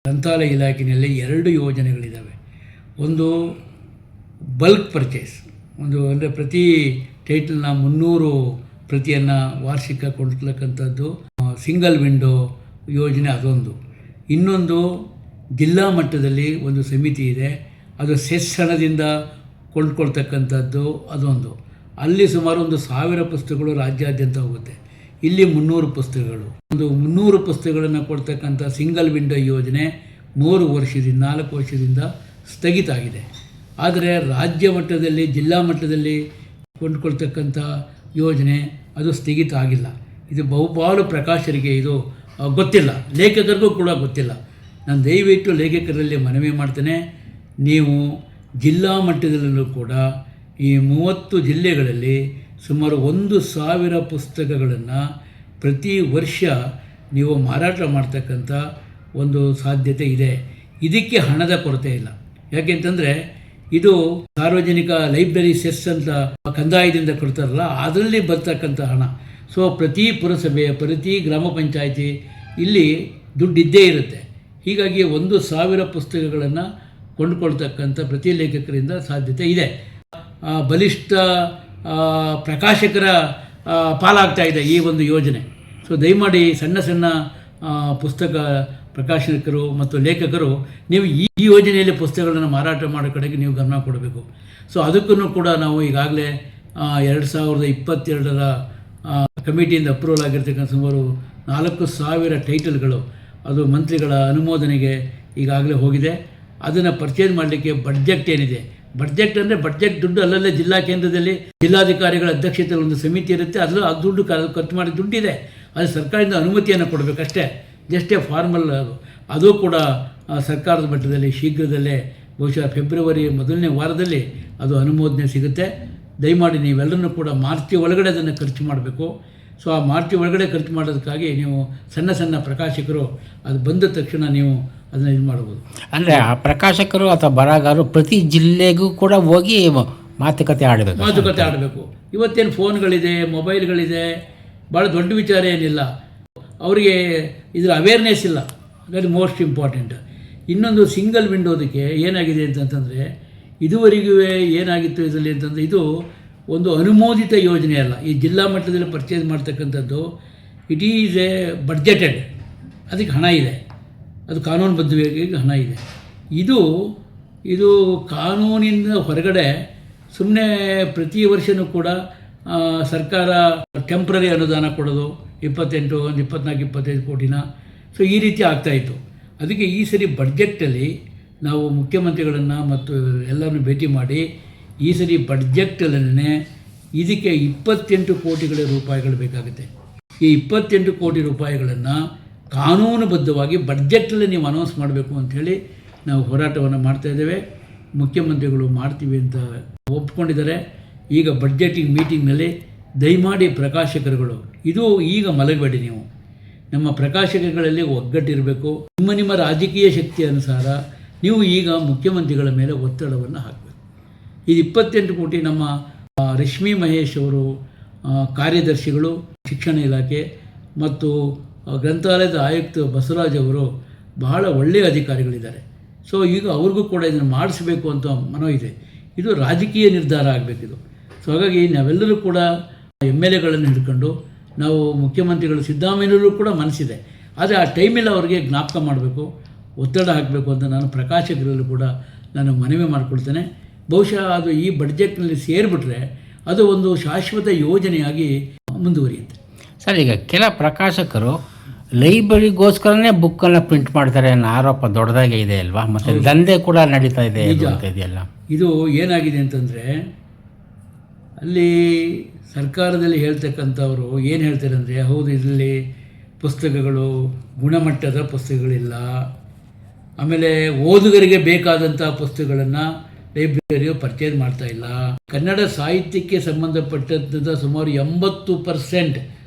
ಗ್ರಂಥಾಲಯ ಇಲಾಖೆಯಲ್ಲಿ 2 ಯೋಜನೆಗಳಿದ್ದಾವೆ. ಒಂದು ಬಲ್ಕ್ ಪರ್ಚೇಸ್, ಅಂದರೆ ಪ್ರತಿ ಟೈಟಲ್ನ 300 ಪ್ರತಿಯನ್ನು ವಾರ್ಷಿಕ ಕೊಂಡ್ತಕ್ಕಂಥದ್ದು, ಸಿಂಗಲ್ ವಿಂಡೋ ಯೋಜನೆ ಅದೊಂದು. ಇನ್ನೊಂದು ಜಿಲ್ಲಾ ಮಟ್ಟದಲ್ಲಿ ಒಂದು ಸಮಿತಿ ಇದೆ, ಅದು ಸೆಸ್ ಹಣದಿಂದ ಕೊಂಡ್ಕೊಳ್ತಕ್ಕಂಥದ್ದು ಅದೊಂದು. ಅಲ್ಲಿ ಸುಮಾರು 1,000 ಪುಸ್ತಕಗಳು ರಾಜ್ಯಾದ್ಯಂತ ಹೋಗುತ್ತೆ. ಇಲ್ಲಿ 300 ಪುಸ್ತಕಗಳು. 300 ಪುಸ್ತಕಗಳನ್ನು ಕೊಡ್ತಕ್ಕಂಥ ಸಿಂಗಲ್ ವಿಂಡೋ ಯೋಜನೆ 4 ವರ್ಷದಿಂದ ಸ್ಥಗಿತ ಆಗಿದೆ. ಆದರೆ ರಾಜ್ಯ ಮಟ್ಟದಲ್ಲಿ ಜಿಲ್ಲಾ ಮಟ್ಟದಲ್ಲಿ ಕೊಂಡ್ಕೊಳ್ತಕ್ಕಂಥ ಯೋಜನೆ ಅದು ಸ್ಥಗಿತ ಆಗಿಲ್ಲ. ಇದು ಬಹುಪಾಲು ಪ್ರಕಾಶಕರಿಗೆ ಇದು ಗೊತ್ತಿಲ್ಲ, ಲೇಖಕರಿಗೂ ಕೂಡ ಗೊತ್ತಿಲ್ಲ. ನಾನು ದಯವಿಟ್ಟು ಲೇಖಕರಲ್ಲಿ ಮನವಿ ಮಾಡ್ತೇನೆ, ನೀವು ಜಿಲ್ಲಾ ಮಟ್ಟದಲ್ಲೂ ಕೂಡ ಈ 30 ಜಿಲ್ಲೆಗಳಲ್ಲಿ ಸುಮಾರು 1,000 ಪುಸ್ತಕಗಳನ್ನು ಪ್ರತಿ ವರ್ಷ ನೀವು ಮಾರಾಟ ಮಾಡ್ತಕ್ಕಂಥ ಒಂದು ಸಾಧ್ಯತೆ ಇದೆ. ಇದಕ್ಕೆ ಹಣದ ಕೊರತೆ ಇಲ್ಲ. ಯಾಕೆಂತಂದರೆ ಇದು ಸಾರ್ವಜನಿಕ ಲೈಬ್ರರಿ ಸೆಸ್ ಅಂತ ಕಂದಾಯದಿಂದ ಕೊಡ್ತಾರಲ್ಲ, ಅದರಲ್ಲಿ ಬರ್ತಕ್ಕಂಥ ಹಣ. ಸೊ ಪ್ರತಿ ಪುರಸಭೆ, ಪ್ರತಿ ಗ್ರಾಮ ಪಂಚಾಯಿತಿ ಇಲ್ಲಿ ದುಡ್ಡಿದ್ದೇ ಇರುತ್ತೆ. ಹೀಗಾಗಿ 1,000 ಪುಸ್ತಕಗಳನ್ನು ಕೊಂಡುಕೊಳ್ತಕ್ಕಂಥ ಪ್ರತಿ ಲೇಖಕರಿಂದ ಸಾಧ್ಯತೆ ಇದೆ. ಬಲಿಷ್ಠ ಪ್ರಕಾಶಕರ ಪಾಲಾಗ್ತಾ ಇದೆ ಈ ಒಂದು ಯೋಜನೆ. ಸೊ ದಯಮಾಡಿ ಸಣ್ಣ ಪುಸ್ತಕ ಪ್ರಕಾಶಕರು ಮತ್ತು ಲೇಖಕರು ನೀವು ಈ ಯೋಜನೆಯಲ್ಲಿ ಪುಸ್ತಕಗಳನ್ನು ಮಾರಾಟ ಮಾಡೋ ಕಡೆಗೆ ನೀವು ಗಮನ ಕೊಡಬೇಕು. ಸೊ ಅದಕ್ಕೂ ಕೂಡ ನಾವು ಈಗಾಗಲೇ 2022ರ ಕಮಿಟಿಯಿಂದ ಅಪ್ರೂವಲ್ ಆಗಿರ್ತಕ್ಕಂಥ ಸುಮಾರು 4,000 ಟೈಟಲ್ಗಳು ಅದು ಮಂತ್ರಿಗಳ ಅನುಮೋದನೆಗೆ ಈಗಾಗಲೇ ಹೋಗಿದೆ. ಅದನ್ನು ಪರ್ಚೇಸ್ ಮಾಡಲಿಕ್ಕೆ ಬಡ್ಜೆಟ್ ಏನಿದೆ, ಬಡ್ಜೆಟ್ ಅಂದರೆ ಬಡ್ಜೆಟ್ ದುಡ್ಡು ಅಲ್ಲಲ್ಲೇ ಜಿಲ್ಲಾ ಕೇಂದ್ರದಲ್ಲಿ ಜಿಲ್ಲಾಧಿಕಾರಿಗಳ ಅಧ್ಯಕ್ಷತೆಯಲ್ಲಿ ಒಂದು ಸಮಿತಿ ಇರುತ್ತೆ, ಅದು ದುಡ್ಡು ಖರ್ಚು ಮಾಡಿ ದುಡ್ಡಿದೆ, ಅದು ಸರ್ಕಾರದಿಂದ ಅನುಮತಿಯನ್ನು ಕೊಡಬೇಕಷ್ಟೇ, ಜಸ್ಟೇ ಫಾರ್ಮಲ್. ಅದು ಕೂಡ ಸರ್ಕಾರದ ಮಟ್ಟದಲ್ಲಿ ಶೀಘ್ರದಲ್ಲೇ ಬಹುಶಃ ಫೆಬ್ರವರಿ ಮೊದಲನೇ ವಾರದಲ್ಲಿ ಅದು ಅನುಮೋದನೆ ಸಿಗುತ್ತೆ. ದಯಮಾಡಿ ನೀವೆಲ್ಲರನ್ನೂ ಕೂಡ ಮಾರ್ಚ್ ಒಳಗಡೆ ಅದನ್ನು ಖರ್ಚು ಮಾಡಬೇಕು. ಸೊ ಆ ಮಾರ್ಚ್ ಒಳಗಡೆ ಖರ್ಚು ಮಾಡೋದಕ್ಕಾಗಿ ನೀವು ಸಣ್ಣ ಪ್ರಕಾಶಕರು ಅದು ಬಂದ ತಕ್ಷಣ ನೀವು ಅದನ್ನು ಇದು ಮಾಡ್ಬೋದು. ಅಂದರೆ ಆ ಪ್ರಕಾಶಕರು ಅಥವಾ ಬರಹಗಾರರು ಪ್ರತಿ ಜಿಲ್ಲೆಗೂ ಕೂಡ ಹೋಗಿ ಮಾತುಕತೆ ಆಡಬೇಕು. ಇವತ್ತೇನು ಫೋನ್ಗಳಿದೆ, ಮೊಬೈಲ್ಗಳಿದೆ, ಭಾಳ ದೊಡ್ಡ ವಿಚಾರ ಏನಿಲ್ಲ. ಅವರಿಗೆ ಇದರ ಅವೇರ್ನೆಸ್ ಇಲ್ಲ, ದಟ್ ಮೋಸ್ಟ್ ಇಂಪಾರ್ಟೆಂಟ್. ಇನ್ನೊಂದು ಸಿಂಗಲ್ ವಿಂಡೋದಕ್ಕೆ ಏನಾಗಿದೆ ಅಂತಂತಂದರೆ, ಇದುವರೆಗೂ ಏನಾಗಿತ್ತು ಇದರಲ್ಲಿ ಅಂತಂದರೆ, ಇದು ಒಂದು ಅನುಮೋದಿತ ಯೋಜನೆ ಅಲ್ಲ. ಈ ಜಿಲ್ಲಾ ಮಟ್ಟದಲ್ಲಿ ಪರ್ಚೇಸ್ ಮಾಡ್ತಕ್ಕಂಥದ್ದು ಇಟ್ ಈಸ್ ಎ ಬಡ್ಜೆಟೆಡ್, ಅದಕ್ಕೆ ಹಣ ಇದೆ, ಅದು ಕಾನೂನುಬದ್ಧವಾಗಿ ಹಣ ಇದೆ. ಇದು ಕಾನೂನಿಂದ ಹೊರಗಡೆ ಸುಮ್ಮನೆ ಪ್ರತಿ ವರ್ಷವೂ ಕೂಡ ಸರ್ಕಾರ ಟೆಂಪ್ರರಿ ಅನುದಾನ ಕೊಡೋದು 28, 24, 25 ಕೋಟಿನ. ಸೊ ಈ ರೀತಿ ಆಗ್ತಾಯಿತ್ತು. ಅದಕ್ಕೆ ಈ ಸರಿ ಬಡ್ಜೆಟ್ಟಲ್ಲಿ ನಾವು ಮುಖ್ಯಮಂತ್ರಿಗಳನ್ನು ಮತ್ತು ಎಲ್ಲರನ್ನು ಭೇಟಿ ಮಾಡಿ ಈ ಸರಿ ಬಡ್ಜೆಟ್ಟಲ್ಲೇ ಇದಕ್ಕೆ 28 ಕೋಟಿಗಳ ರೂಪಾಯಿಗಳು ಬೇಕಾಗುತ್ತೆ. ಈ 28 ಕೋಟಿ ರೂಪಾಯಿಗಳನ್ನು ಕಾನೂನುಬದ್ಧವಾಗಿ ಬಡ್ಜೆಟ್ಟಲ್ಲಿ ನೀವು ಅನೌನ್ಸ್ ಮಾಡಬೇಕು ಅಂಥೇಳಿ ನಾವು ಹೋರಾಟವನ್ನು ಮಾಡ್ತಾಯಿದ್ದೇವೆ. ಮುಖ್ಯಮಂತ್ರಿಗಳು ಮಾಡ್ತೀವಿ ಅಂತ ಒಪ್ಕೊಂಡಿದ್ದಾರೆ. ಈಗ ಬಡ್ಜೆಟಿಂಗ್ ಮೀಟಿಂಗ್ನಲ್ಲಿ ದಯಮಾಡಿ ಪ್ರಕಾಶಕರುಗಳು ಇದು ಈಗ ಮಲಗಬೇಡಿ. ನೀವು ನಮ್ಮ ಪ್ರಕಾಶಕಗಳಲ್ಲಿ ಒಗ್ಗಟ್ಟಿರಬೇಕು. ನಿಮ್ಮ ರಾಜಕೀಯ ಶಕ್ತಿ ಅನುಸಾರ ನೀವು ಈಗ ಮುಖ್ಯಮಂತ್ರಿಗಳ ಮೇಲೆ ಒತ್ತಡವನ್ನು ಹಾಕಬೇಕು. ಇದು 28 ಕೋಟಿ ನಮ್ಮ ರಶ್ಮಿ ಮಹೇಶ್ ಅವರು ಕಾರ್ಯದರ್ಶಿಗಳು ಶಿಕ್ಷಣ ಇಲಾಖೆ ಮತ್ತು ಗ್ರಂಥಾಲಯದ ಆಯುಕ್ತ ಬಸವರಾಜ್ ಅವರು ಬಹಳ ಒಳ್ಳೆಯ ಅಧಿಕಾರಿಗಳಿದ್ದಾರೆ. ಸೊ ಈಗ ಅವ್ರಿಗೂ ಕೂಡ ಇದನ್ನು ಮಾಡಿಸಬೇಕು ಅಂತ ಮನೋ ಇದೆ. ಇದು ರಾಜಕೀಯ ನಿರ್ಧಾರ ಆಗಬೇಕಿದು. ಸೊ ಹಾಗಾಗಿ ನಾವೆಲ್ಲರೂ ಕೂಡ MLAಗಳನ್ನು ಹಿಡ್ಕೊಂಡು ನಾವು ಮುಖ್ಯಮಂತ್ರಿಗಳು ಸಿದ್ದರಾಮಯ್ಯನವರು ಕೂಡ ಮನಸ್ಸಿದೆ, ಆದರೆ ಆ ಟೈಮಲ್ಲಿ ಅವ್ರಿಗೆ ಜ್ಞಾಪಕ ಮಾಡಬೇಕು, ಒತ್ತಡ ಹಾಕಬೇಕು ಅಂತ ನಾನು ಪ್ರಕಾಶಕರಲ್ಲೂ ಕೂಡ ನಾನು ಮನವಿ ಮಾಡಿಕೊಳ್ತೇನೆ. ಬಹುಶಃ ಅದು ಈ ಬಡ್ಜೆಟ್ನಲ್ಲಿ ಸೇರಿಬಿಟ್ರೆ ಅದು ಒಂದು ಶಾಶ್ವತ ಯೋಜನೆಯಾಗಿ ಮುಂದುವರಿಯುತ್ತೆ. ಸರ್, ಈಗ ಕೆಲ ಪ್ರಕಾಶಕರು ಲೈಬ್ರರಿಗೋಸ್ಕರನೇ ಬುಕ್ಕನ್ನು ಪ್ರಿಂಟ್ ಮಾಡ್ತಾರೆ ಅನ್ನೋ ಆರೋಪ ದೊಡ್ಡದಾಗೆ ಇದೆ ಅಲ್ವಾ? ಮತ್ತು ದಂಧೆ ಕೂಡ ನಡೀತಾ ಇದೆ ಇದೆಯಲ್ಲ. ಇದು ಏನಾಗಿದೆ ಅಂತಂದರೆ, ಅಲ್ಲಿ ಸರ್ಕಾರದಲ್ಲಿ ಹೇಳ್ತಕ್ಕಂಥವರು ಏನು ಹೇಳ್ತಾರೆ ಅಂದರೆ, ಹೌದು ಇದರಲ್ಲಿ ಪುಸ್ತಕಗಳು ಗುಣಮಟ್ಟದ ಪುಸ್ತಕಗಳಿಲ್ಲ, ಆಮೇಲೆ ಓದುಗರಿಗೆ ಬೇಕಾದಂಥ ಪುಸ್ತಕಗಳನ್ನು ಲೈಬ್ರರಿಯು ಪರ್ಚೇಸ್ ಮಾಡ್ತಾ ಇಲ್ಲ. ಕನ್ನಡ ಸಾಹಿತ್ಯಕ್ಕೆ ಸಂಬಂಧಪಟ್ಟಂಥ ಸುಮಾರು 80%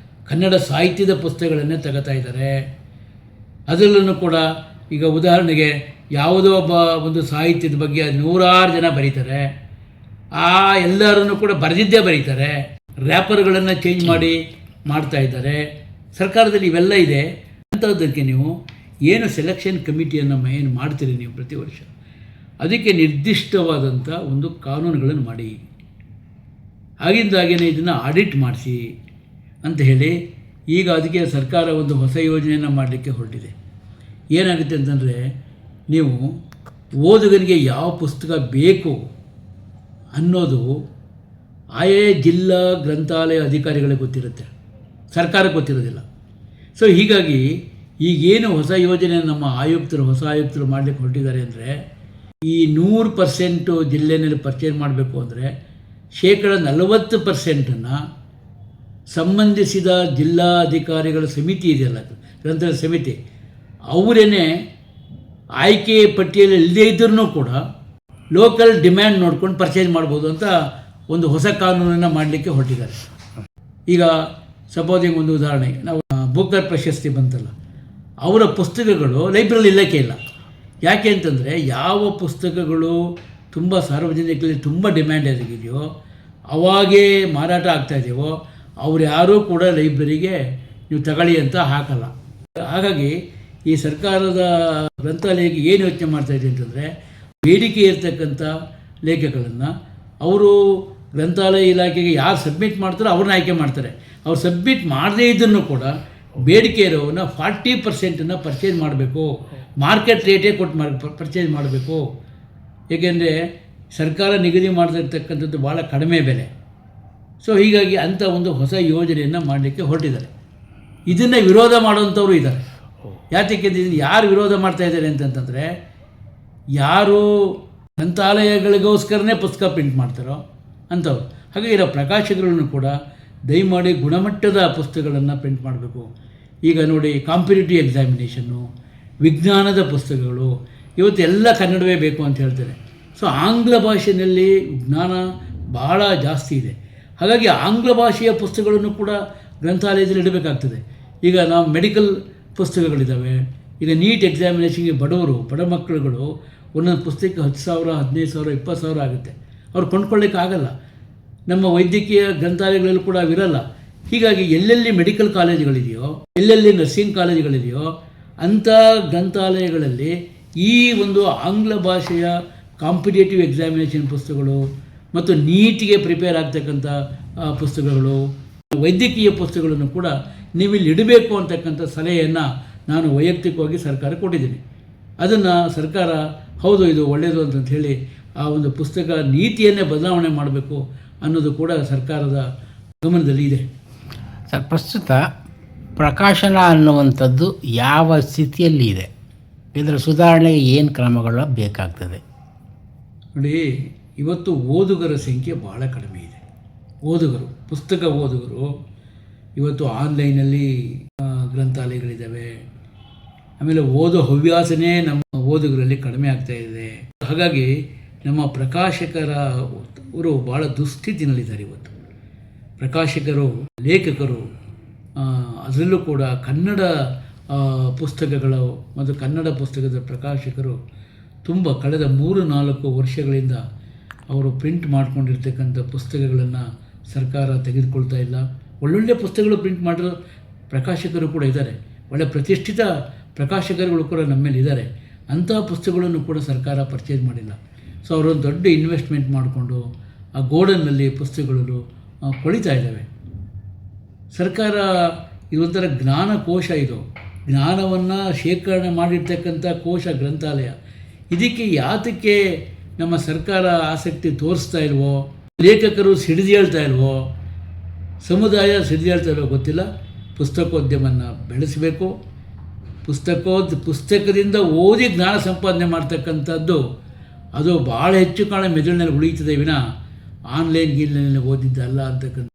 ಕನ್ನಡ ಸಾಹಿತ್ಯದ ಪುಸ್ತಕಗಳನ್ನೇ ತಗೋತಾ ಇದ್ದಾರೆ. ಅದರಲ್ಲೂ ಕೂಡ ಈಗ ಉದಾಹರಣೆಗೆ ಯಾವುದೋ ಒಬ್ಬ ಒಂದು ಸಾಹಿತ್ಯದ ಬಗ್ಗೆ 100 ಜನ ಬರೀತಾರೆ, ಆ ಎಲ್ಲರನ್ನು ಕೂಡ ಬರೆದಿದ್ದೇ ಬರೀತಾರೆ, ರ್ಯಾಪರ್ಗಳನ್ನು ಚೇಂಜ್ ಮಾಡ್ತಾ ಇದ್ದಾರೆ. ಸರ್ಕಾರದಲ್ಲಿ ಇವೆಲ್ಲ ಇದೆ. ಅಂಥದ್ದಕ್ಕೆ ನೀವು ಏನು ಸೆಲೆಕ್ಷನ್ ಕಮಿಟಿಯನ್ನು ಏನು ಮಾಡ್ತೀರಿ ನೀವು ಪ್ರತಿ ವರ್ಷ, ಅದಕ್ಕೆ ನಿರ್ದಿಷ್ಟವಾದಂಥ ಒಂದು ಕಾನೂನುಗಳನ್ನು ಮಾಡಿ, ಆಗಿಂದಾಗೇ ಇದನ್ನು ಆಡಿಟ್ ಮಾಡಿಸಿ ಅಂತ ಹೇಳಿ ಈಗ ಅದಕ್ಕೆ ಸರ್ಕಾರ ಒಂದು ಹೊಸ ಯೋಜನೆಯನ್ನು ಮಾಡಲಿಕ್ಕೆ ಹೊರಟಿದೆ. ಏನಾಗುತ್ತೆ ಅಂತಂದರೆ, ನೀವು ಓದುಗನಿಗೆ ಯಾವ ಪುಸ್ತಕ ಬೇಕು ಅನ್ನೋದು ಆಯಾ ಜಿಲ್ಲಾ ಗ್ರಂಥಾಲಯ ಅಧಿಕಾರಿಗಳಿಗೆ ಗೊತ್ತಿರುತ್ತೆ, ಸರ್ಕಾರಕ್ಕೆ ಗೊತ್ತಿರೋದಿಲ್ಲ. ಸೊ ಹೀಗಾಗಿ ಈಗೇನು ಹೊಸ ಯೋಜನೆ ನಮ್ಮ ಹೊಸ ಆಯುಕ್ತರು ಮಾಡಲಿಕ್ಕೆ ಹೊರಟಿದ್ದಾರೆ ಅಂದರೆ, ಈ 100% ಜಿಲ್ಲೆಯಲ್ಲಿ ಪರ್ಚೇಸ್ ಮಾಡಬೇಕು ಅಂದರೆ 40% ಸಂಬಂಧಿಸಿದ ಜಿಲ್ಲಾಧಿಕಾರಿಗಳ ಸಮಿತಿ ಇದೆಯಲ್ಲ, ಗ್ರಂಥಾಲಯ ಸಮಿತಿ, ಅವರೇನೆ ಆಯ್ಕೆ ಪಟ್ಟಿಯಲ್ಲಿ ಇಲ್ಲದೇ ಇದ್ದರೂ ಕೂಡ ಲೋಕಲ್ ಡಿಮ್ಯಾಂಡ್ ನೋಡ್ಕೊಂಡು ಪರ್ಚೇಸ್ ಮಾಡ್ಬೋದು ಅಂತ ಒಂದು ಹೊಸ ಕಾನೂನನ್ನು ಮಾಡಲಿಕ್ಕೆ ಹೊರಟಿದ್ದಾರೆ. ಈಗ ಸಪೋಸಿಂಗ್ ಒಂದು ಉದಾಹರಣೆ, ನಾವು ಬೂಕರ್ ಪ್ರಶಸ್ತಿ ಬಂತಲ್ಲ, ಅವರ ಪುಸ್ತಕಗಳು ಲೈಬ್ರರಿ ಇಲ್ಲಕ್ಕೆ ಇಲ್ಲ. ಯಾಕೆ ಅಂತಂದರೆ, ಯಾವ ಪುಸ್ತಕಗಳು ತುಂಬ ಸಾರ್ವಜನಿಕರಲ್ಲಿ ತುಂಬ ಡಿಮ್ಯಾಂಡ್ ಆಗಿದೆಯೋ, ಅವಾಗೇ ಮಾರಾಟ ಆಗ್ತಾಯಿದೆಯೋ, ಅವ್ರು ಯಾರೂ ಕೂಡ ಲೈಬ್ರರಿಗೆ ನೀವು ತಗೊಳ್ಳಿ ಅಂತ ಹಾಕಲ್ಲ. ಹಾಗಾಗಿ ಈ ಸರ್ಕಾರದ ಗ್ರಂಥಾಲಯಕ್ಕೆ ಏನು ಯೋಚನೆ ಮಾಡ್ತಾಯಿದೆ ಅಂತಂದರೆ, ಬೇಡಿಕೆ ಇರ್ತಕ್ಕಂಥ ಲೇಖಕಗಳನ್ನು ಅವರು ಗ್ರಂಥಾಲಯ ಇಲಾಖೆಗೆ ಯಾರು ಸಬ್ಮಿಟ್ ಮಾಡ್ತಾರೋ ಅವ್ರನ್ನ ಆಯ್ಕೆ ಮಾಡ್ತಾರೆ. ಅವ್ರು ಸಬ್ಮಿಟ್ ಮಾಡದೇ ಇದ್ದನ್ನು ಕೂಡ ಬೇಡಿಕೆ ಇರೋವನ್ನ 40% ಪರ್ಚೇಸ್ ಮಾಡಬೇಕು, ಮಾರ್ಕೆಟ್ ರೇಟೇ ಕೊಟ್ಟು ಪರ್ಚೇಸ್ ಮಾಡಬೇಕು. ಏಕೆಂದರೆ ಸರ್ಕಾರ ನಿಗದಿ ಮಾಡ್ತಿರ್ತಕ್ಕಂಥದ್ದು ಭಾಳ ಕಡಿಮೆ ಬೆಲೆ. ಸೊ ಹೀಗಾಗಿ ಅಂಥ ಒಂದು ಹೊಸ ಯೋಜನೆಯನ್ನು ಮಾಡಲಿಕ್ಕೆ ಹೊರಟಿದ್ದಾರೆ. ಇದನ್ನು ವಿರೋಧ ಮಾಡುವಂಥವ್ರು ಇದ್ದಾರೆ. ಯಾತಕ್ಕೆ ಯಾರು ವಿರೋಧ ಮಾಡ್ತಾ ಇದ್ದಾರೆ ಅಂತಂತಂದರೆ, ಯಾರು ಗ್ರಂಥಾಲಯಗಳಿಗೋಸ್ಕರನೇ ಪುಸ್ತಕ ಪ್ರಿಂಟ್ ಮಾಡ್ತಾರೋ ಅಂಥವ್ರು. ಹಾಗೆ ಇರೋ ಪ್ರಕಾಶಕಗಳನ್ನು ಕೂಡ ದಯಮಾಡಿ ಗುಣಮಟ್ಟದ ಪುಸ್ತಕಗಳನ್ನು ಪ್ರಿಂಟ್ ಮಾಡಬೇಕು. ಈಗ ನೋಡಿ, ಕಾಂಪಿಟೇಟಿವ್ ಎಕ್ಸಾಮಿನೇಷನ್ನು, ವಿಜ್ಞಾನದ ಪುಸ್ತಕಗಳು ಇವತ್ತು ಎಲ್ಲ ಕನ್ನಡವೇ ಬೇಕು ಅಂತ ಹೇಳ್ತಾರೆ. ಸೊ ಆಂಗ್ಲ ಭಾಷೆಯಲ್ಲಿ ಜ್ಞಾನ ಭಾಳ ಜಾಸ್ತಿ ಇದೆ. ಹಾಗಾಗಿ ಆಂಗ್ಲ ಭಾಷೆಯ ಪುಸ್ತಕಗಳನ್ನು ಕೂಡ ಗ್ರಂಥಾಲಯದಲ್ಲಿ ಇಡಬೇಕಾಗ್ತದೆ. ಈಗ ನಾವು ಮೆಡಿಕಲ್ ಪುಸ್ತಕಗಳಿದ್ದಾವೆ. ಈಗ ನೀಟ್ ಎಕ್ಸಾಮಿನೇಷನ್ಗೆ ಬಡ ಮಕ್ಕಳುಗಳು ಒಂದೊಂದು ಪುಸ್ತಕಕ್ಕೆ 10,000, 15,000, 20,000 ಆಗುತ್ತೆ. ಅವ್ರು ಕೊಂಡ್ಕೊಳ್ಳಿಕ್ಕಾಗಲ್ಲ. ನಮ್ಮ ವೈದ್ಯಕೀಯ ಗ್ರಂಥಾಲಯಗಳಲ್ಲೂ ಕೂಡ ಅವಿರಲ್ಲ. ಹೀಗಾಗಿ ಎಲ್ಲೆಲ್ಲಿ ಮೆಡಿಕಲ್ ಕಾಲೇಜುಗಳಿದೆಯೋ, ಎಲ್ಲೆಲ್ಲಿ ನರ್ಸಿಂಗ್ ಕಾಲೇಜುಗಳಿದೆಯೋ ಅಂಥ ಗ್ರಂಥಾಲಯಗಳಲ್ಲಿ ಈ ಒಂದು ಆಂಗ್ಲ ಭಾಷೆಯ ಕಾಂಪಿಟೇಟಿವ್ ಎಕ್ಸಾಮಿನೇಷನ್ ಪುಸ್ತಕಗಳು ಮತ್ತು ನೀಟಿಗೆ ಪ್ರಿಪೇರ್ ಆಗ್ತಕ್ಕಂಥ ಪುಸ್ತಕಗಳು, ವೈದ್ಯಕೀಯ ಪುಸ್ತಕಗಳನ್ನು ಕೂಡ ನೀವಿಲ್ಲಿ ಇಡಬೇಕು ಅಂತಕ್ಕಂಥ ಸಲಹೆಯನ್ನು ನಾನು ವೈಯಕ್ತಿಕವಾಗಿ ಸರ್ಕಾರ ಕೊಟ್ಟಿದ್ದೀನಿ. ಅದನ್ನು ಸರ್ಕಾರ ಹೌದು ಇದು ಒಳ್ಳೆಯದು ಅಂತ ಹೇಳಿ ಆ ಒಂದು ಪುಸ್ತಕ ನೀತಿಯನ್ನೇ ಬದಲಾವಣೆ ಮಾಡಬೇಕು ಅನ್ನೋದು ಕೂಡ ಸರ್ಕಾರದ ಗಮನದಲ್ಲಿ ಇದೆ. ಸರ್, ಪ್ರಸ್ತುತ ಪ್ರಕಾಶನ ಅನ್ನುವಂಥದ್ದು ಯಾವ ಸ್ಥಿತಿಯಲ್ಲಿ ಇದೆ? ಇದರ ಸುಧಾರಣೆಗೆ ಏನು ಕ್ರಮಗಳು ಬೇಕಾಗ್ತದೆ? ನೋಡಿ, ಇವತ್ತು ಓದುಗರ ಸಂಖ್ಯೆ ಭಾಳ ಕಡಿಮೆ ಇದೆ. ಪುಸ್ತಕ ಓದುಗರು ಇವತ್ತು ಆನ್ಲೈನಲ್ಲಿ ಗ್ರಂಥಾಲಯಗಳಿದ್ದಾವೆ. ಆಮೇಲೆ ಓದೋ ಹವ್ಯಾಸನೇ ನಮ್ಮ ಓದುಗರಲ್ಲಿ ಕಡಿಮೆ ಆಗ್ತಾ ಇದೆ. ಹಾಗಾಗಿ ನಮ್ಮ ಪ್ರಕಾಶಕರು ಭಾಳ ದುಸ್ಥಿತಿನಲ್ಲಿದ್ದಾರೆ. ಇವತ್ತು ಪ್ರಕಾಶಕರು, ಲೇಖಕರು, ಅದರಲ್ಲೂ ಕೂಡ ಕನ್ನಡ ಪುಸ್ತಕಗಳು ಮತ್ತು ಕನ್ನಡ ಪುಸ್ತಕದ ಪ್ರಕಾಶಕರು ತುಂಬ ಕಳೆದ 3-4 ವರ್ಷಗಳಿಂದ ಅವರು ಪ್ರಿಂಟ್ ಮಾಡ್ಕೊಂಡಿರ್ತಕ್ಕಂಥ ಪುಸ್ತಕಗಳನ್ನು ಸರ್ಕಾರ ತೆಗೆದುಕೊಳ್ತಾ ಇಲ್ಲ. ಒಳ್ಳೊಳ್ಳೆ ಪುಸ್ತಕಗಳು ಪ್ರಿಂಟ್ ಮಾಡಿರೋ ಪ್ರಕಾಶಕರು ಕೂಡ ಇದ್ದಾರೆ. ಒಳ್ಳೆ ಪ್ರತಿಷ್ಠಿತ ಪ್ರಕಾಶಕರುಗಳು ಕೂಡ ನಮ್ಮೇಲೆ ಇದ್ದಾರೆ. ಅಂಥ ಪುಸ್ತಕಗಳನ್ನು ಕೂಡ ಸರ್ಕಾರ ಪರ್ಚೇಸ್ ಮಾಡಿಲ್ಲ. ಸೊ ಅವರೊಂದು ದೊಡ್ಡ ಇನ್ವೆಸ್ಟ್ಮೆಂಟ್ ಮಾಡಿಕೊಂಡು ಆ ಗೋಡನ್ನಲ್ಲಿ ಪುಸ್ತಕಗಳು ಕೊಳಿತಾ ಇದ್ದಾವೆ. ಸರ್ಕಾರ ಇದೊಂಥರ ಜ್ಞಾನಕೋಶ, ಇದು ಜ್ಞಾನವನ್ನು ಶೇಖರಣೆ ಮಾಡಿರ್ತಕ್ಕಂಥ ಕೋಶ ಗ್ರಂಥಾಲಯ. ಇದಕ್ಕೆ ಯಾತಕ್ಕೆ ನಮ್ಮ ಸರ್ಕಾರ ಆಸಕ್ತಿ ತೋರಿಸ್ತಾ ಇಲ್ವೋ, ಲೇಖಕರು ಸಿಡಿದೇಳ್ತಾ ಇಲ್ವೋ, ಸಮುದಾಯ ಸಿಡಿದೇಳ್ತಾ ಇಲ್ವೋ ಗೊತ್ತಿಲ್ಲ. ಪುಸ್ತಕೋದ್ಯಮವನ್ನು ಬೆಳೆಸಬೇಕು. ಪುಸ್ತಕದಿಂದ ಓದಿ ಜ್ಞಾನ ಸಂಪಾದನೆ ಮಾಡ್ತಕ್ಕಂಥದ್ದು ಅದು ಭಾಳ ಹೆಚ್ಚು ಕಾಲ ಮೆದುಳಿನಲ್ಲಿ ಉಳಿಯುತ್ತದೆ ವಿನ ಆನ್ಲೈನ್ ಗೀನ್ಲೈನಲ್ಲಿ ಓದಿದ್ದಲ್ಲ ಅಂತಕ್ಕಂಥ